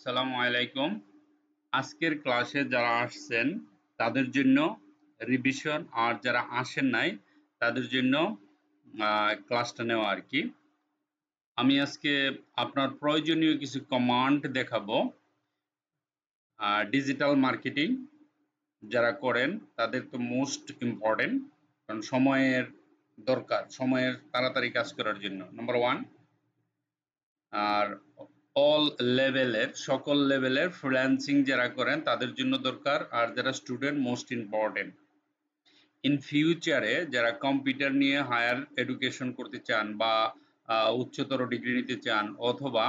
আসসালামু আলাইকুম। আজকের ক্লাসে যারা আসছেন তাদের জন্য রিভিশন, আর যারা আসেন নাই তাদের জন্য ক্লাসটা নেওয়া আর কি। আমি আজকে আপনার প্রয়োজনীয় কিছু কমান্ড দেখাবো। ডিজিটাল মার্কেটিং যারা করেন তাদের তো মোস্ট ইম্পর্টেন্ট, কারণ সময়ের দরকার, সময়ের তাড়াতাড়ি কাজ করার জন্য নাম্বার ওয়ান। আর অল লেভেলের, সকল লেভেলের ফ্রিল্যান্সিং যারা করেন তাদের জন্য দরকার, আর যারা স্টুডেন্ট মোস্ট ইম্পর্টেন্ট। ইন ফিউচারে যারা কম্পিউটার নিয়ে হায়ার এডুকেশন করতে চান বা উচ্চতর ডিগ্রি নিতে চান, অথবা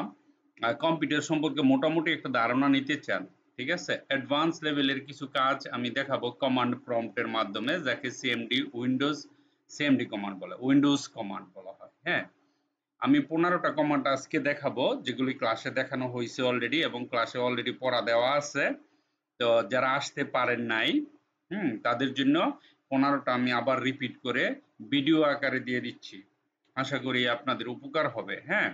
কম্পিউটার সম্পর্কে মোটামুটি একটা ধারণা নিতে চান, ঠিক আছে, অ্যাডভান্স লেভেলের কিছু কাজ আমি দেখাবো কমান্ড প্রম্পটের মাধ্যমে, যাকে সিএমডি সিএমডি কমান্ড বলে, উইন্ডোজ কমান্ড বলা হয়। হ্যাঁ, আমি 15টা কমান্ড আজকে দেখাবো, যেগুলি ক্লাসে দেখানো হয়েছে অলরেডি এবং ক্লাসে অলরেডি পড়া দেওয়া আছে। তো যারা আসতে পারেন নাই তাদের জন্য 15টা আমি আবার রিপিট করে ভিডিও আকারে দিয়ে দিচ্ছি। আশা করি আপনাদের উপকার হবে। হ্যাঁ,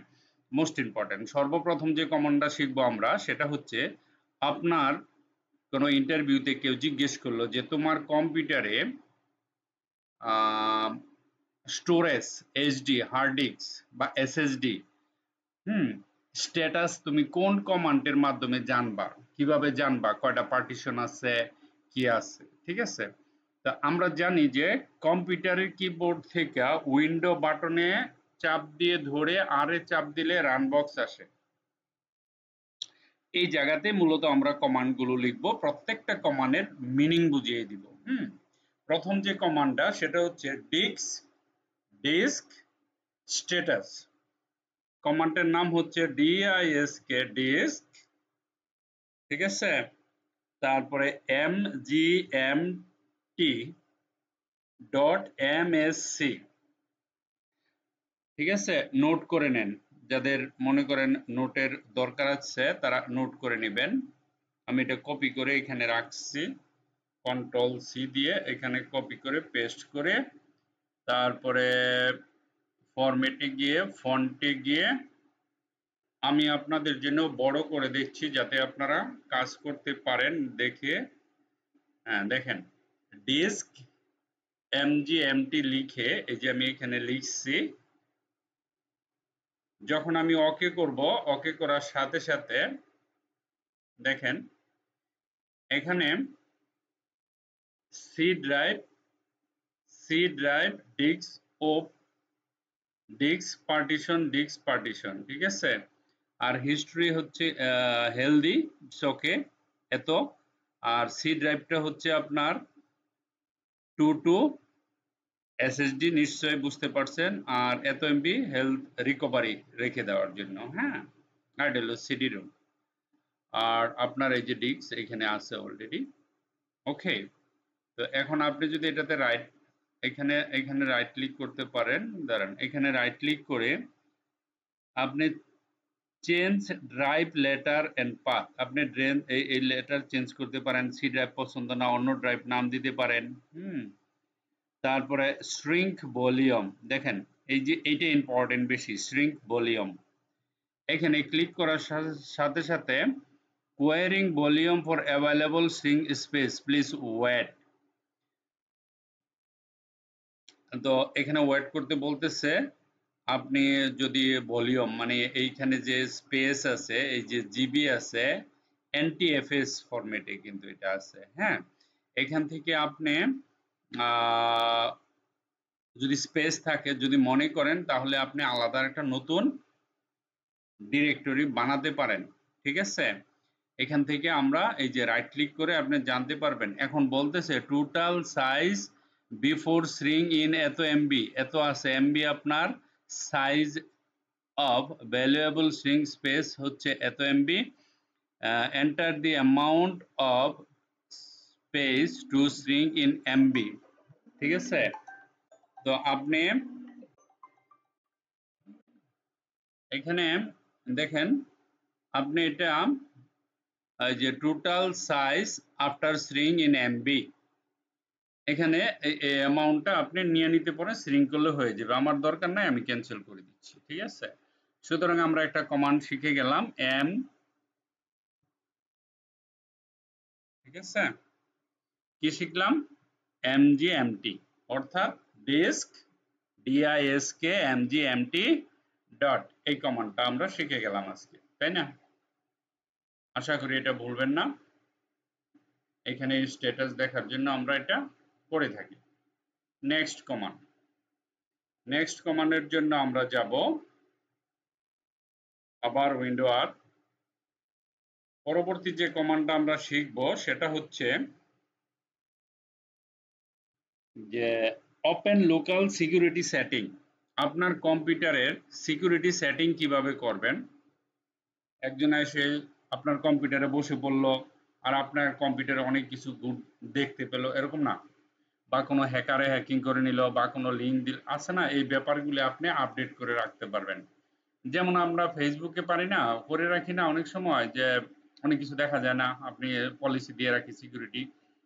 মোস্ট ইম্পর্টেন্ট, সর্বপ্রথম যে কমান্ডটা শিখবো আমরা সেটা হচ্ছে, আপনার কোনো ইন্টারভিউতে কেউ জিজ্ঞেস করলো যে তোমার কম্পিউটারে স্টোরেজ, এইচডি, হার্ড ডিস্ক বা এসএসডি স্ট্যাটাস তুমি কোন কমান্ডের মাধ্যমে জানবা, কিভাবে জানবা, কয়টা পার্টিশন আছে, কি আছে, ঠিক আছে। তা আমরা জানি যে কম্পিউটারের কিবোর্ড থেকে উইন্ডো বাটনে চাপ দিয়ে ধরে আরে চাপ দিলে রান বক্স আসে। এই জায়গাতে মূলত আমরা কমান্ড গুলো লিখবো, প্রত্যেকটা কমান্ডের মিনিং বুঝিয়ে দিব। প্রথম যে কমান্ডটা সেটা হচ্ছে ডিস্ক স্ট্যাটাস। কমান্ডের নাম হচ্ছে ডিস্ক, ঠিক আছে। তারপরে mgmt.msc, ঠিক আছে, নোট করে নেন। যাদের মনে করেন নোটের দরকার আছে তারা নোট করে নেবেন। আমি এটা কপি করে এখানে রাখছি, কন্ট্রোল সি দিয়ে এখানে কপি করে পেস্ট করে, তারপরে ফরম্যাটে গিয়ে ফন্টে গিয়ে আমি আপনাদের জন্য বড় করে দিচ্ছি যাতে আপনারা কাজ করতে পারেন দেখে। হ্যাঁ, দেখেন, ডিস্ক mgmt লিখে এই যে আমি এখানে লিখছি। যখন আমি ওকে করব, ওকে করার সাথে সাথে দেখেন এখানে সি ড্রাইভ ডিস্ক পার্টিশন, ঠিক আছে। আর হিস্ট্রি হচ্ছে হেলদি, ওকে, এত। আর সি ড্রাইভটা হচ্ছে আপনার 2 এসএসডি, নিশ্চয়ই বুঝতে পারছেন। আর এত এমবি হেলথ রিকভারি রেখে দেওয়ার জন্য। হ্যাঁ, আর এটা হলো সিডি রুম। আর আপনার এই যে ডিস্ক এখানে আছে অলরেডি। ওকে, তো এখন আপনি যদি এটাতে এখানে রাইট ক্লিক করতে পারেন, দাঁড়ান, এখানে রাইট ক্লিক করে আপনি change drive letter and path, আপনি এই লেটার চেঞ্জ করতে পারেন। সি ড্রাইভ পছন্দ না, অন্য ড্রাইভ নাম দিতে পারেন। তারপরে শ্রিঙ্ক ভলিউম, দেখেন এই যে এইটা ইম্পর্টেন্ট বেশি, শ্রিঙ্ক ভলিউম। এখানে ক্লিক করার সাথে সাথে querying volume for available shrink space, please wait. তো এখানে ওয়েট করতে বলতেছে। আপনি যদি ভলিউম মানে এইখানে যে স্পেস আছে, এই যে জিবি আছে, এনটিএফএস ফরম্যাটে কিন্তু এটা আছে। হ্যাঁ, এখান থেকে আপনি যদি স্পেস থাকে, যদি মনে করেন, তাহলে আপনি আলাদা একটা নতুন ডিরেক্টরি বানাতে পারেন, ঠিক আছে। এখান থেকে আমরা এই যে রাইট ক্লিক করে আপনি জানতে পারবেন। এখন বলতেছে total size before shrink in এত এমবি, এত আছে এমবি আপনার size of valuable shrink space হচ্ছে এত MB. Enter the amount of space to shrink in MB, ঠিক আছে। তো আপনি এখানে দেখেন, আপনি এটা যে total size after shrink in MB, এখানে এই অ্যামাউন্টটা আপনি নিয়ে নিতে পারেন, শ্রিং করলে হয়ে যাবে। আমার দরকার নাই, আমি ক্যান্সেল করে দিচ্ছি, ঠিক আছে। সুতরাং আমরা একটা কমান্ড শিখে গেলাম, ঠিক আছে, কি শিখলাম? mgmt অর্থাৎ ডিস্ক disk mgmt ডট, এই কমান্ডটা আমরা শিখে গেলাম আজকে, তাই না? আশা করি এটা ভুলবেন না। এখানে স্ট্যাটাস দেখার জন্য আমরা এটা করে থাকি। নেক্সট কমান্ড, নেক্সট কমান্ডের জন্য আমরা যাব আবার উইন্ডো আর। পরবর্তী যে কমান্ডটা আমরা শিখব সেটা হচ্ছে যে ওপেন লোকাল সিকিউরিটি সেটিং। আপনার কম্পিউটারের সিকিউরিটি সেটিং কিভাবে করবেন? একজন এসে আপনার কম্পিউটারে বসে পড়ল আর আপনার কম্পিউটারে অনেক কিছু গুড দেখতে পেল, এরকম না। বা কোনো হ্যাকারে হ্যাকিং করে নিল বা কোনো লিঙ্ক দিল, আছে না, এই ব্যাপারগুলি আপনি আপডেট করে রাখতে পারবেন। যেমন আমরা ফেসবুকে পারি না, করে রাখি না অনেক সময়, যে অনেক কিছু দেখা যায় না, আপনি পলিসি দিয়ে রাখি সিকিউরিটি।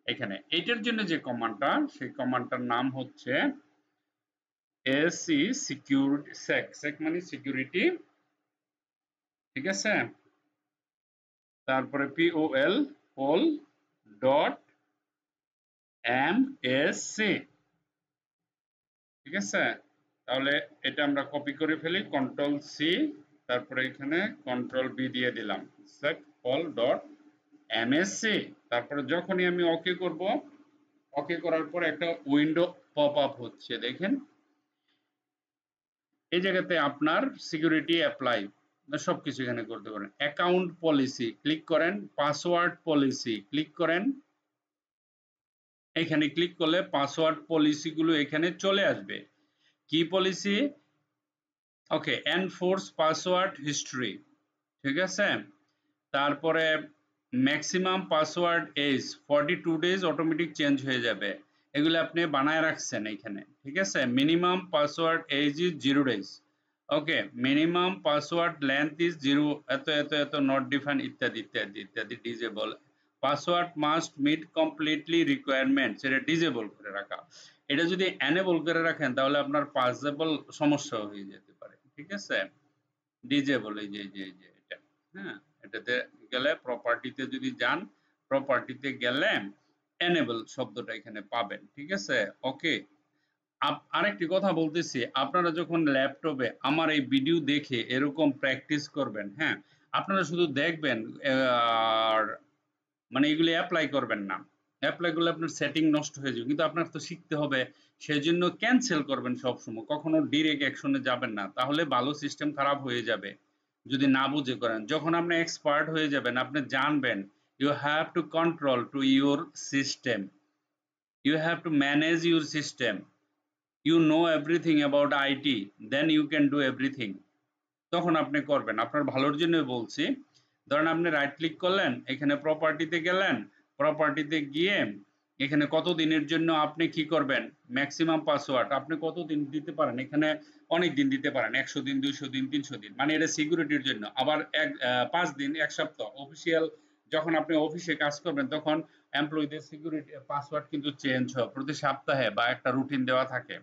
এখানে এইটার জন্য যে কমান্ডটা, সেই কমান্ডটার নাম হচ্ছে এসি সিকিউরিটি সেক। সেক মানে সিকিউরিটি, ঠিক আছে, তারপরে পিওএল পোল ডট এমএসসি, ঠিক আছে। তাহলে এটা আমরা কপি করে ফেলি, কন্ট্রোল সি, তারপরে এখানে কন্ট্রোল বি দিয়ে দিলাম, সেক পোল ডট এমএসসি। তারপরে যখনই আমি ওকে করব, ওকে করার পর একটা উইন্ডো পপ আপ হচ্ছে, দেখেন এই জায়গাতে আপনার সিকিউরিটি অ্যাপ্লাই সবকিছু এখানে করতে পারেন। অ্যাকাউন্ট পলিসি ক্লিক করেন, পাসওয়ার্ড পলিসি ক্লিক করেন, এখানে ক্লিক করলে পাসওয়ার্ড পলিসি গুলো এখানে চলে আসবে। কি policy? Okay, enforce password history, ঠিক আছে। তারপরে maximum password age 42 days automatic change হয়ে যাবে, এগুলো আপনি বানায় রাখছেন এখানে, ঠিক আছে। Minimum password age is 0 days, okay. Minimum password length is 0 এত এত এত, নট ডিফাইন, ইত্যাদি ইত্যাদি ইত্যাদি। Disable password must meet completely requirement, সেটা ডিজেবল করে রাখা। এটা যদি এনেবল করে রাখেন তাহলে আপনার পাসেবল সমস্যা হয়ে যেতে পারে, ঠিক আছে। ডিজেবল, এই যে এটা, হ্যাঁ, এটাতে গেলে প্রপার্টিতে যদি যান, প্রপার্টিতে গেলে এনেবল শব্দটা এখানে পাবেন, ঠিক আছে, ওকে। আরেকটি কথা বলতেছি, আপনারা যখন ল্যাপটপে আমার এই ভিডিও দেখে এরকম প্র্যাকটিস করবেন, হ্যাঁ, আপনারা শুধু দেখবেন আর মানে এগুলি অ্যাপ্লাই করবেন না। অ্যাপ্লাই করলে আপনার সেটিং নষ্ট হয়ে যাবে, কিন্তু আপনার তো শিখতে হবে, সেজন্য ক্যান্সেল করবেন সবসময়, কখনো ডিরেক্ট অ্যাকশনে যাবেন না, তাহলে ভালো সিস্টেম খারাপ হয়ে যাবে যদি না বুঝে করেন। যখন আপনি এক্সপার্ট হয়ে যাবেন, আপনি জানবেন, you have to control to your system, you have to manage your system, you know everything about IT, then you can do everything, তখন আপনি করবেন, আপনার ভালোর জন্য বলছি। ধরেন আপনি রাইট ক্লিক করলেন, এখানে প্রপার্টিতে গেলেন, প্রপার্টিতে গিয়ে এখানে কত দিনের জন্য আপনি কি করবেন, ম্যাক্সিমাম পাসওয়ার্ড আপনি কত দিন দিতে পারেন, এখানে অনেক দিন দিতে পারেন, 100 দিন, 200 দিন, 300 দিন, মানে এটা সিকিউরিটির জন্য। আবার 5 দিন, 1 সপ্তাহ, অফিসিয়াল যখন আপনি অফিসে কাজ করবেন তখন এমপ্লয়ীদের সিকিউরিটি পাসওয়ার্ড কিন্তু চেঞ্জ হয় প্রতি সপ্তাহে, বা একটা রুটিন দেওয়া থাকে।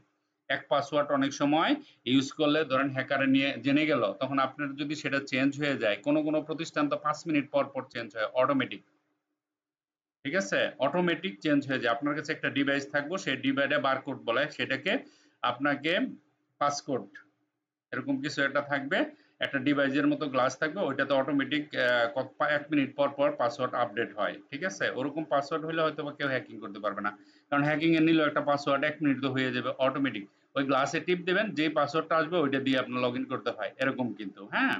এক পাসওয়ার্ড অনেক সময় ইউজ করলে ধরেন হ্যাকারে নিয়ে জেনে গেল, তখন আপনার যদি সেটা চেঞ্জ হয়ে যায়, কোনো কোনো প্রতিষ্ঠান তো 5 মিনিট পর পর চেঞ্জ হয় অটোমেটিক, ঠিক আছে, অটোমেটিক চেঞ্জ হয়ে যায়। আপনার কাছে একটা ডিভাইস থাকবে, সেই ডিভাইসে বারকোড বলে, সেটাকে আপনাকে পাসকোড এরকম কিছু একটা থাকবে, একটা ডিভাইসের মতো গ্লাস থাকবে, ওইটাতে অটোমেটিক 1 মিনিট পর পর পাসওয়ার্ড আপডেট হয়, ঠিক আছে। ওরকম পাসওয়ার্ড হলে হয়তো কেউ হ্যাকিং করতে পারবে না, কারণ হ্যাকিং এ নিলেও একটা পাসওয়ার্ড 1 মিনিট তো হয়ে যাবে অটোমেটিক। ওই গ্লাসে টিপ দেবেন, যে পাসওয়ার্ডটা আসবে ওইটা দিয়ে আপনার লগ ইন করতে হয়, এরকম কিন্তু, হ্যাঁ।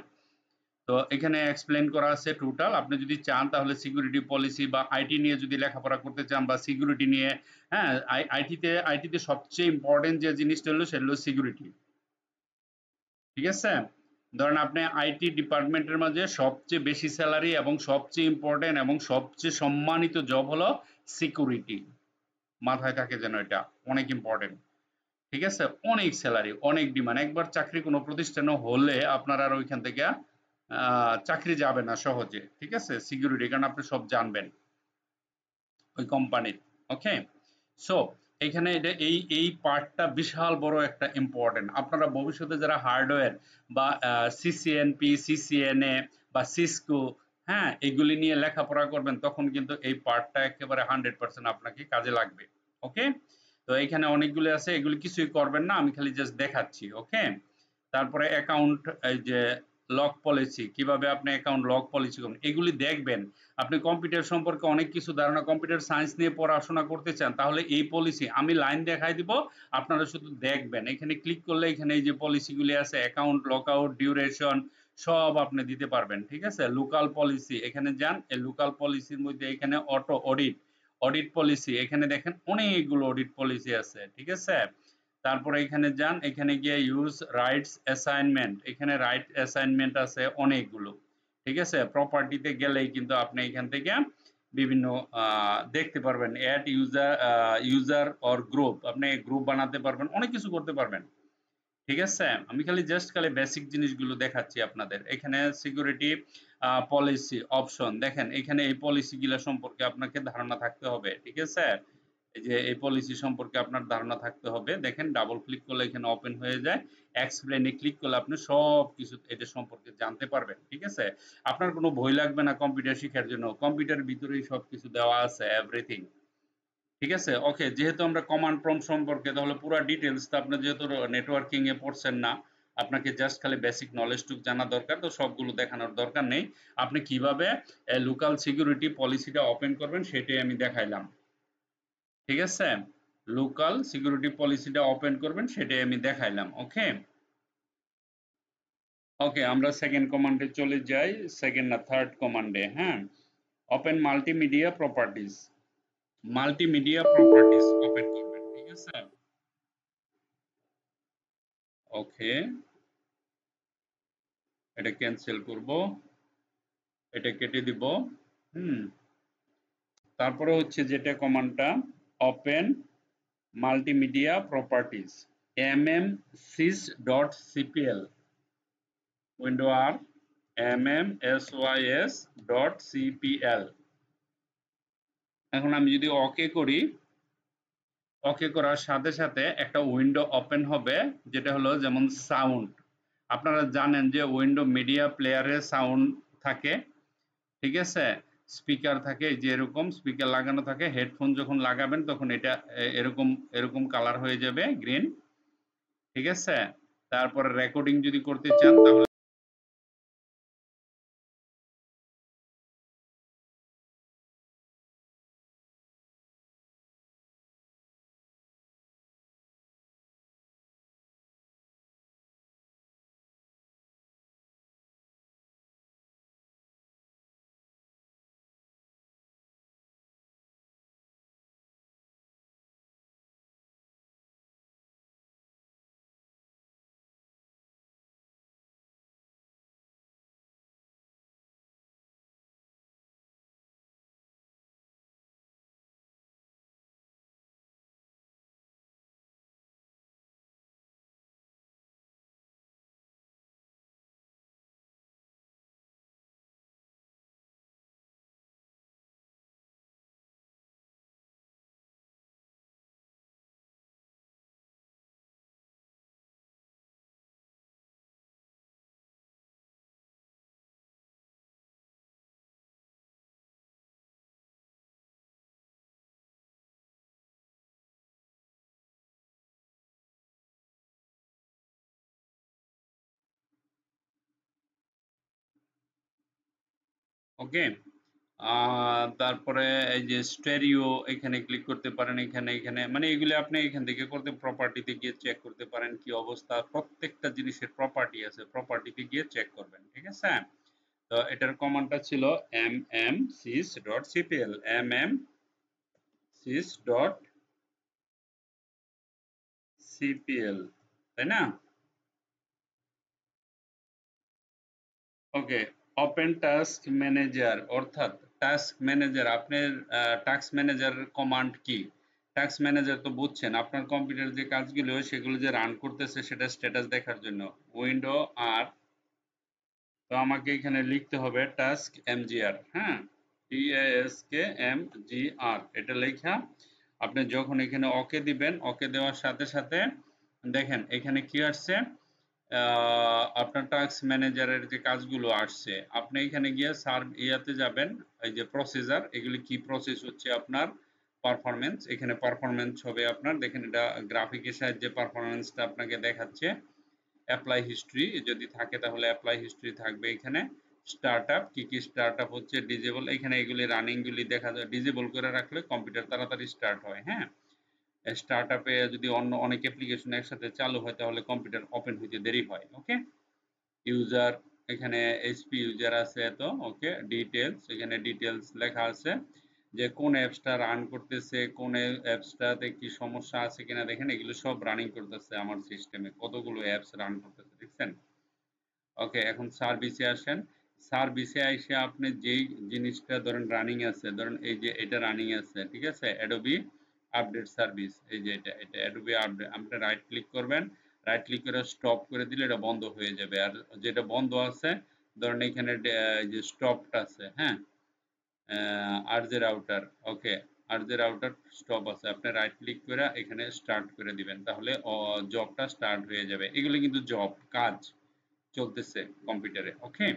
তো এখানে এক্সপ্লেন করা আছে টোটাল। আপনি যদি চান তাহলে সিকিউরিটি পলিসি বা আইটি নিয়ে যদি লেখাপড়া করতে চান বা সিকিউরিটি নিয়ে, হ্যাঁ, আইটিতে সবচেয়ে ইম্পর্টেন্ট যে জিনিসটা হলো সেটা হলো সিকিউরিটি, ঠিক আছে। ধরেন আপনি আইটি ডিপার্টমেন্টের মাঝে সবচেয়ে বেশি স্যালারি এবং সবচেয়ে ইম্পর্টেন্ট এবং সবচেয়ে সম্মানিত জব হলো সিকিউরিটি, মাথায় থাকে যেন এটা, অনেক ইম্পর্টেন্ট, ঠিক আছে। অনেক স্যালারি, অনেক ডিমান্ড, একবার চাকরি কোনো প্রতিষ্ঠানে হলে আপনার আর ওইখান থেকে চাকরি যাবে না সহজে, ঠিক আছে, সিকিউরিটি, কারণ আপনি সব জানবেন ওই কোম্পানির, ওকে। সো এখানে এটা এই পার্টটা বিশাল বড় একটা ইম্পর্টেন্ট। আপনারা ভবিষ্যতে যারা হার্ডওয়্যার বা সিসিএনপি, সিসিএনএ বা সিসকো হ্যাঁ, এগুলি নিয়ে লেখাপড়া করবেন তখন কিন্তু এই পার্টটা একেবারে 100% আপনাকে কাজে লাগবে। ওকে? তো এখানে অনেকগুলো আছে, এগুলি কিছুই করবেন না, আমি খালি জাস্ট দেখাচ্ছি। ওকে? তারপরে অ্যাকাউন্ট, এই যে লক পলিসি, কিভাবে আপনি অ্যাকাউন্ট লক পলিসি করবেন এগুলি দেখবেন। আপনি কম্পিউটার সম্পর্কে অনেক কিছু ধারণা, কম্পিউটার সায়েন্স নিয়ে পড়াশোনা করতে চান, তাহলে এই পলিসি আমি লাইন দেখাই দিব, আপনারা শুধু দেখবেন। এখানে ক্লিক করলে এখানে এই যে পলিসিগুলি আছে, অ্যাকাউন্ট লকআউট, ডিউরেশন, সব আপনি দিতে পারবেন। ঠিক আছে? লোকাল পলিসি, এখানে যান, এই লোকাল পলিসির মধ্যে এখানে অটো অডিট, অডিট পলিসি, এখানে দেখেন অনেকগুলো অডিট পলিসি আছে। ঠিক আছে? তারপরে এখানে যান, এখানে গিয়ে ইউজ রাইটস অ্যাসাইনমেন্ট, এখানে রাইট অ্যাসাইনমেন্ট আছে অনেকগুলো। ঠিক আছে? প্রপার্টিতে গেলেই কিন্তু আপনি এখান থেকে বিভিন্ন দেখতে পারবেন, add user, user or group, আপনি গ্রুপ বানাতে পারবেন, অনেক কিছু করতে পারবেন। ঠিক আছে? আমি খালি বেসিক জিনিসগুলো দেখাচ্ছি আপনাদের। এখানে সিকিউরিটি পলিসি অপশন দেখেন, এখানে এই পলিসিগুলো সম্পর্কে আপনাকে ধারণা থাকতে হবে। ঠিক আছে? এই যে এই পলিসি সম্পর্কে আপনার ধারণা থাকতে হবে। দেখেন ডাবল ক্লিক করলে এখানে ওপেন হয়ে যায়। এক্সপ্লেইন এ ক্লিক করলে আপনি সবকিছু এটা সম্পর্কে জানতে পারবেন। ঠিক আছে? আপনার কোনো বই লাগবে না কম্পিউটার শিখার জন্য। কম্পিউটারের ভিতরেই সবকিছু দেওয়া আছে, এভরিথিং। ঠিক আছে? ওকে, যেহেতু আমরা কমান্ড প্রম্পট সম্পর্কে তাহলে পুরো ডিটেইলস তো আপনি যেহেতু নেটওয়ার্কিং এ পড়ছেন না, আপনাকে জাস্ট খালি বেসিক নলেজটুকু জানা দরকার, তো সবগুলো দেখানোর দরকার নেই। আপনি কিভাবে লোকাল সিকিউরিটি পলিসিটা ওপেন করবেন সেটাই আমি দেখাইলাম। ঠিক আছে? লোকাল সিকিউরিটি পলিসিটা ওপেন করবেন সেটাই আমি দেখাইলাম। ওকে? ওকে, আমরা সেকেন্ড কমান্ডে চলে যাই, সেকেন্ড না থার্ড কমান্ডে। হ্যাঁ, open multimedia properties, multimedia properties open করবেন। ঠিক আছে? ওকে, এটা ক্যান্সেল করব, এটা কেটে দিব। হুম, তারপরে হচ্ছে যেটা কমান্ডটা, open multimedia properties mmsys.cpl, window আর mmsys.cpl। এখন আমি যদি ওকে করি, ওকে করার সাথে সাথে একটা উইন্ডো ওপেন হবে, যেটা হলো যেমন সাউন্ড। আপনারা জানেন যে উইন্ডো মিডিয়া প্লেয়ারে সাউন্ড থাকে। ঠিক আছে? স্পিকার থাকে, যে এরকম স্পিকার লাগানো থাকে, হেডফোন যখন লাগাবেন তখন এটা এরকম এরকম কালার হয়ে যাবে, গ্রিন। ঠিক আছে? তারপরে রেকর্ডিং যদি করতে চান তাহলে ওকে। তারপরে এই যে স্টেরিও, এখানে ক্লিক করতে পারেন, এখানে এখানে মানে এগুলো আপনি এখান থেকে করতে, প্রপার্টিতে গিয়ে চেক করতে পারেন কি অবস্থা। প্রত্যেকটা জিনিসের প্রপার্টি আছে, প্রপার্টিতে গিয়ে চেক করবেন। ঠিক আছে? তো এটার কমান্ডটা ছিল mmsys.cpl, mmsys.cpl, তাই না? ওকে, ওপেন টাস্ক ম্যানেজার, অর্থাৎ টাস্ক ম্যানেজার। আপনার টাস্ক ম্যানেজার কমান্ড কি? টাস্ক ম্যানেজার তো বুঝছেন, আপনার কম্পিউটার যে কাজগুলো সেগুলো যে রান করতেছে সেটা স্ট্যাটাস দেখার জন্য। উইন্ডো আর, তো আমাকে এখানে লিখতে হবে টাস্ক এমজিআর। হ্যাঁ, TASKMGR, এটা লেখা আপনি যখন এখানে ওকে দিবেন, ওকে দেওয়ার সাথে সাথে দেখেন এখানে কি আসছে, আপনার টাস্ক ম্যানেজারের যে কাজগুলো আসছে আপনি এখানে গিয়ে ইয়াতে যাবেন, এই যে প্রসেসর, এগুলি কি প্রসেস হচ্ছে আপনার পারফরমেন্স, এখানে পারফরমেন্স হবে আপনার, দেখেন এটা গ্রাফিকের সাহায্যে পারফরমেন্সটা আপনাকে দেখাচ্ছে। অ্যাপ্লাই হিস্ট্রি যদি থাকে তাহলে অ্যাপ্লাই হিস্ট্রি থাকবে এখানে। স্টার্টআপ কি কি স্টার্টআপ হচ্ছে, ডিজেবল, এখানে এগুলি রানিং গুলি দেখা যায়, ডিজেবল করে রাখলে কম্পিউটার তাড়াতাড়ি স্টার্ট হয়। হ্যাঁ, স্টার্টআপে যদি অন্য অনেক অ্যাপ্লিকেশন একসাথে চালু হয় তাহলে কম্পিউটার ওপেন হইতে দেরি হয়। ওকে, ইউজার, এখানে এইচপি ইউজার আছে তো। ওকে, ডিটেলস, এখানে ডিটেলস লেখা আছে যে কোন অ্যাপসটা রান করতেছে, কোন অ্যাপসটাতে কি সমস্যা আছে কিনা, দেখেন এগুলো সব রানিং করতেছে আমার সিস্টেমে, কতগুলো অ্যাপস রান করতেছে দেখছেন। ওকে, এখন সার্ভিসে আসেন। সার্ভিসে আইসে আপনি যেই জিনিসটা ধরেন রানিং আছে, ধরেন এই যে এটা রানিং আছে, ঠিক আছে, অ্যাডোবি আপডেট সার্ভিস, এই যে এটা অ্যাডোবি আপডেট, আপনি রাইট ক্লিক করবেন, রাইট ক্লিক করে স্টপ করে দিলে এটা বন্ধ হয়ে যাবে। আর যেটা বন্ধ আছে ধরেন এখানে যে স্টপটা আছে, হ্যাঁ, আর যে রাউটার, ওকে, আর যে রাউটার স্টপ আছে, আপনি রাইট ক্লিক করে এখানে স্টার্ট করে দিবেন, তাহলে জবটা স্টার্ট হয়ে যাবে। এগুলো কিন্তু জব কাজ চলতেছে কম্পিউটারে। ওকে,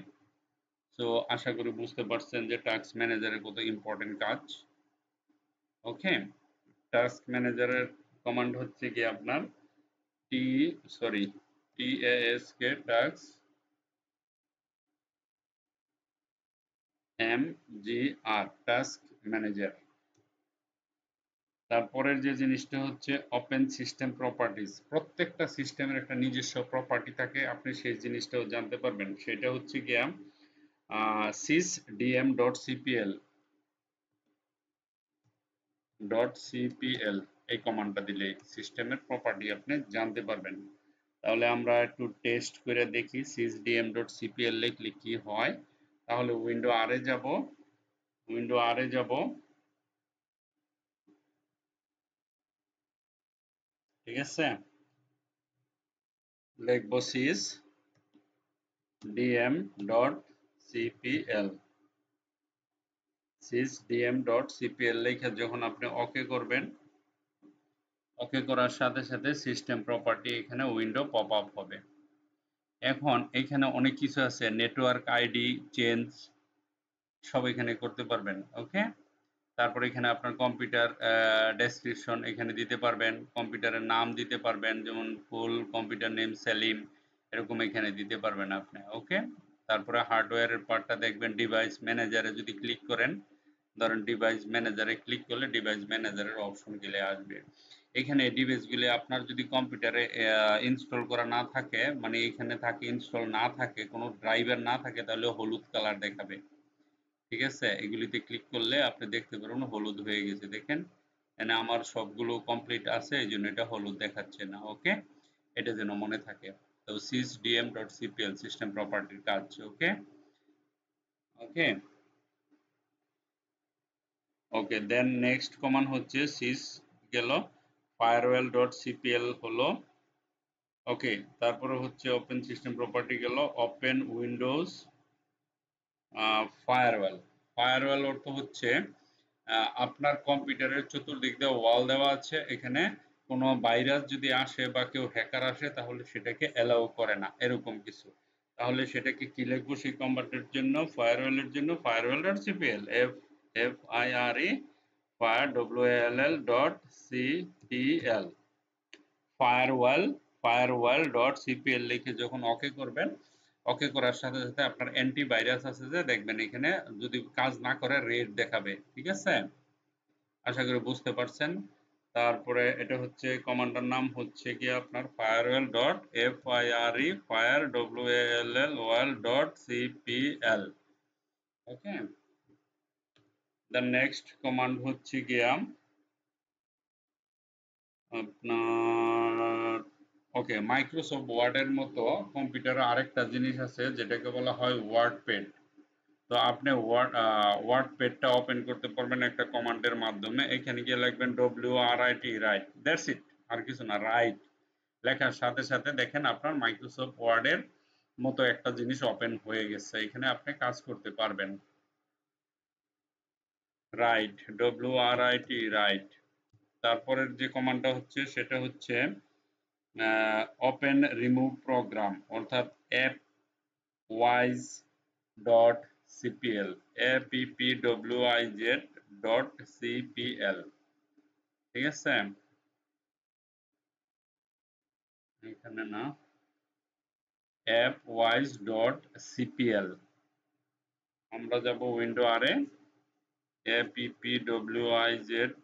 সো আশা করি বুঝতে পারছেন যে টাস্ক ম্যানেজারের কত ইম্পর্টেন্ট কাজ। ওকে, টাস্ক ম্যানেজারের কমান্ড হচ্ছে কি আপনার টি sorry TASK, task MGR, task manager. তারপরের যে জিনিসটা হচ্ছে ওপেন সিস্টেম প্রপার্টিজ, প্রত্যেকটা সিস্টেমের একটা নিজস্ব প্রপার্টি থাকে, আপনি সেই জিনিসটাও জানতে পারবেন। সেটা হচ্ছে গিয়া sysdm.cpl এই কমান্ডটা দিলে সিস্টেমের প্রপার্টি আপনি জানতে পারবেন। তাহলে আমরা একটু টেস্ট করে দেখি sysdm.cpl লিখলে কি হয়। তাহলে উইন্ডো আর এ যাব, উইন্ডো আর এ যাব, ঠিক আছে, লিখব sysdm.cpl, sysdm.cpl লিখে যখন আপনি ওকে করবেন, ওকে করার সাথে সাথে সিস্টেম প্রপার্টি এখানে উইন্ডো পপ আপ হবে। এখন এখানে অনেক কিছু আছে, নেটওয়ার্ক আইডি চেঞ্জ সব এখানে করতে পারবেন। ওকে, তারপর এখানে আপনার কম্পিউটার ডেসক্রিপশন এখানে দিতে পারবেন, কম্পিউটারের নাম দিতে পারবেন, যেমন ফুল কম্পিউটার নেম সেলিম, এরকম এখানে দিতে পারবেন আপনি। ওকে, তারপরে হার্ডওয়্যারের পার্টটা দেখবেন, ডিভাইস ম্যানেজারে যদি ক্লিক করেন, ধরেন ডিভাইস ম্যানেজারে ক্লিক করলে ডিভাইস ম্যানেজারের অপশনগুলো আসবে। এখানে ডিভাইসগুলি আপনার যদি কম্পিউটারে ইনস্টল করা না থাকে, মানে এখানে থাকে ইনস্টল না থাকে, কোনো ড্রাইভার না থাকে, তাহলে হলুদ কালার দেখাবে। ঠিক আছে, এগুলিতে ক্লিক করলে আপনি দেখতে পারবেন হলুদ হয়ে গেছে, দেখেন এখানে আমার সবগুলো কমপ্লিট আছে, এই জন্য এটা হলুদ দেখাচ্ছে না। ওকে, এটা যেন মনে থাকে। তো sysdm.cpl সিস্টেম প্রপার্টির কাজ। ওকে, ওকে, ওকে, দেন নেক্সট কমান্ড হচ্ছে sys গেল, firewall.cpl হলো। ওকে, তারপরে হচ্ছে ওপেন সিস্টেম প্রপার্টি গেল, ওপেন উইন্ডোজ ফায়ারওয়াল। ফায়ারওয়াল অর্থ হচ্ছে আপনার কম্পিউটারের চতুর্দিক দিয়ে ওয়াল দেওয়া আছে, এখানে কোনো ভাইরাস যদি আসে বা কেউ হ্যাকার আসে তাহলে সেটাকে অ্যালাউ করে না, এরকম কিছু। তাহলে সেটাকে কি লিখবো সেই কমান্ডের জন্য, ফায়ারওয়ালের জন্য firewall dot CPL, FIRE fire WALL.CPL, firewall, firewall dot CPL লিখে যখন ওকে করবেন, ওকে করার সাথে সাথে আপনার অ্যান্টিভাইরাস আছে যে দেখবেন এখানে যদি কাজ না করে রেড দেখাবে। ঠিক আছে, আশা করি বুঝতে পারছেন। তারপরে এটা হচ্ছে কমান্ডার নাম হচ্ছে কি আপনার firewall dot FIRE fire WALL dot CPL। Okay, the next command হচ্ছে গিয়া আপনার, ওকে, মাইক্রোসফট ওয়ার্ডের মতো কম্পিউটারে আরেকটা জিনিস আছে যেটাকে বলা হয় ওয়ার্ড প্যাড। তো আপনি ওয়ার্ড প্যাডটা ওপেন করতে পারবেন একটা কমান্ডের মাধ্যমে। এখানে গিয়ে লিখবেন WRIT, রাইট, দ্যাটস ইট, আর কিছু না, রাইট লেখার সাথে সাথে দেখেন আপনার মাইক্রোসফট ওয়ার্ডের মতো একটা জিনিস ওপেন হয়ে গেছে, এখানে আপনি কাজ করতে পারবেন। Right, WRIT, right. তারপরের যে কমান্ডটা হচ্ছে সেটা হচ্ছে ওপেন রিমুভ প্রোগ্রাম অর্থাৎ app wise dot CPL appwiz dot CPL ঠিক আছে এখানে না appwise ডট সিপিএল আমরা যাব উইন্ডো আরে appwiz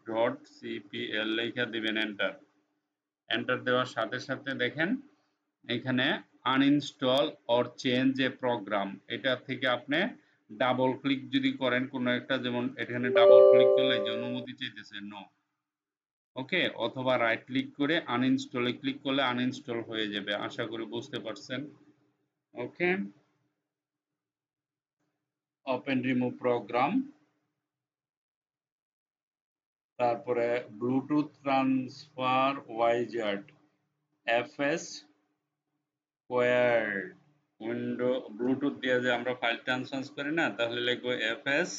ডট সিপিএল লেখা দিবেন এন্টার এন্টার দেওয়ার সাথে সাথে দেখেন এখানে uninstall or change a program এটা থেকে আপনি ডাবল ক্লিক যদি করেন কোনো একটা যেমন এখানে ডাবল ক্লিক করলে যে অনুমতি চাইতেছে নো ওকে অথবা রাইট ক্লিক করে আনইনস্টলে ক্লিক করলে আনইনস্টল হয়ে যাবে আশা করি বুঝতে পারছেন ওকে ওপেন রিমুভ প্রোগ্রাম তারপরে Bluetooth transfer wizard FS squared window Bluetooth দিয়ে যে আমরা ফাইল ট্রান্সফার করি না তাহলে লিখবো এফএস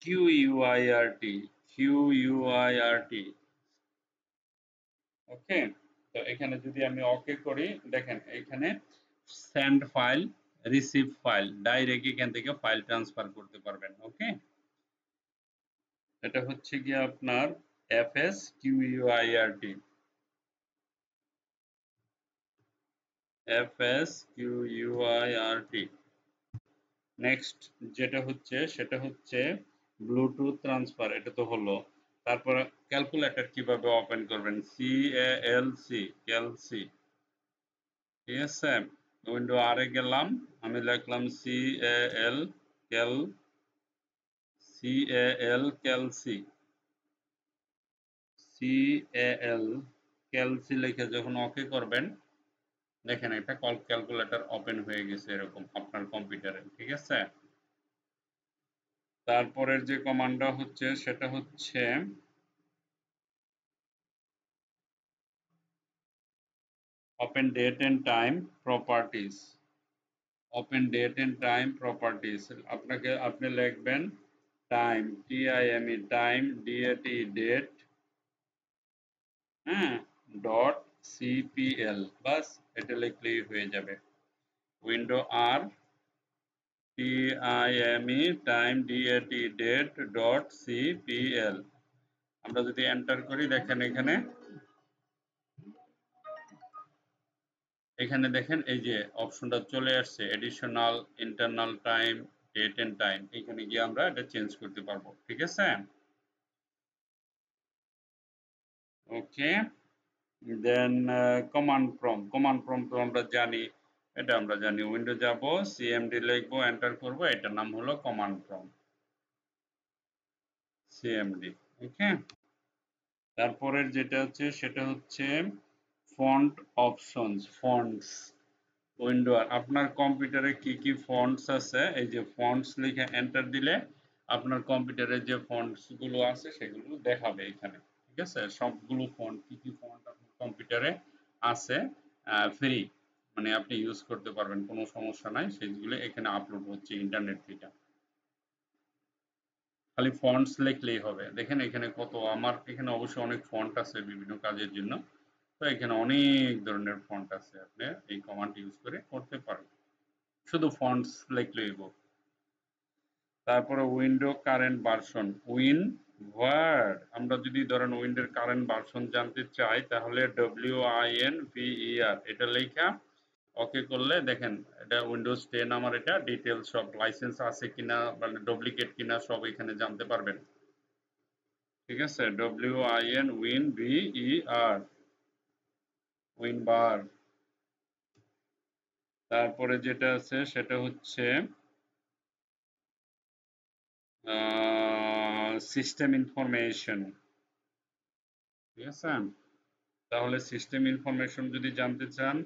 কিউইউআইআরটি কিউইউআইআরটি ওকে তো এখানে যদি আমি ওকে করি দেখেন এখানে send file receive file direct এখান থেকে ফাইল ট্রান্সফার করতে পারবেন ওকে এটা হচ্ছে কি আপনার এফএস কিউইউআইআরটি এফএস কিউইউআইআরটি নেক্সট যেটা হচ্ছে সেটা হচ্ছে ব্লুটুথ ট্রান্সফার এটা তো হলো তারপর ক্যালকুলেটর কিভাবে ওপেন করবেন CALC ক্যালসি ঠিক আছে উইন্ডো আর এ গেলাম আমি লিখলাম CAL ক্যাল ক্যালসি CAL ক্যালসি লিখে যখন ওকে করবেন দেখেন একটা কল ক্যালকুলেটর ওপেন হয়ে গেছে এরকম আপনার কম্পিউটারে ঠিক আছে তারপরের যে কমান্ডটা হচ্ছে সেটা হচ্ছে open date and time properties open date and time properties আপনাকে আপনি লিখবেন time time time dat date হ্যাঁ ডট সিপিএল বাস এটা লিখলেই হয়ে যাবে উইন্ডো আর time dat date dot CPL আমরা যদি এন্টার করি দেখেন এখানে এখানে দেখেন এই যে অপশনটা চলে আসছে additional internal time date and time এখানে গিয়ে আমরা এটা চেঞ্জ করতে পারবো ঠিক আছে ওকে দেন কমান্ড প্রম্পট তো আমরা জানি এটা আমরা জানি উইন্ডো যাব সিএমডি লিখবো এন্টার করব এটার নাম হলো কমান্ড প্রম্পট সিএমডি ওকে তারপরের যেটা হচ্ছে সেটা হচ্ছে ফন্ট অপশনস ফন্টস উইন্ডো আপনার কম্পিউটারে কি কি ফন্টস আছে এই যে ফন্টস লিখে এন্টার দিলে আপনার কম্পিউটারে যে ফন্টস গুলো আছে সেগুলো দেখাবে এখানে ঠিক আছে সবগুলো ফন্ট কি কি ফন্ট আপনার কম্পিউটারে আছে ফ্রি মানে আপনি ইউজ করতে পারবেন কোনো সমস্যা নাই সেগুলো এখানে আপলোড হচ্ছে ইন্টারনেট থেকে খালি ফন্টস লিখলেই হবে দেখেন এখানে কত আমার এখানে অবশ্যই অনেক ফন্ট আছে বিভিন্ন কাজের জন্য তো এখানে অনেক ধরনের ফন্ট আছে আপনি এই কমান্ড ইউজ করে করতে পারেন শুধু ফন্টস লিখলেই হবে তারপরে উইন্ডো কারেন্ট ভার্সন ওয়ার্ড আমরা যদি ধরেন উইন্ডোর কারেন্ট ভার্সন জানতে চাই তাহলে WINVER এটা লেখা ওকে করলে দেখেন এটা উইন্ডোজ 10 আমার এটা ডিটেইলস সব লাইসেন্স আছে কিনা মানে ডুপ্লিকেট কিনা সব এখানে জানতে পারবেন ঠিক আছে WINVER উইনবার তারপরে যেটা আছে সেটা হচ্ছে সিস্টেম ইনফরমেশন ঠিক আছে তাহলে সিস্টেম ইনফরমেশন যদি জানতে চান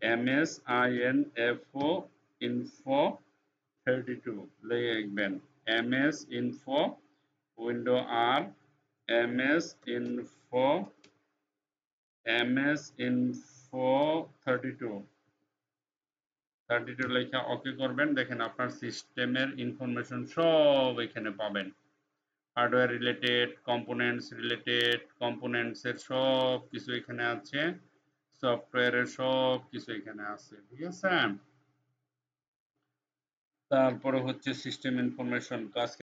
MSINFO info 32 লিখবেন MS info উইন্ডো আর MS info 32 লেখা ওকে করবেন দেখেন আপনার সিস্টেমের ইনফরমেশন সব এখানে পাবেন হার্ডওয়্যার রিলেটেড, কম্পোনেন্টস রিলেটেড, কম্পোনেন্টসের সব কিছু এখানে আছে, সফটওয়্যারের সব কিছু এখানে আছে, ঠিক আছে। তারপরে হচ্ছে সিস্টেম ইনফরমেশন। তো আজকে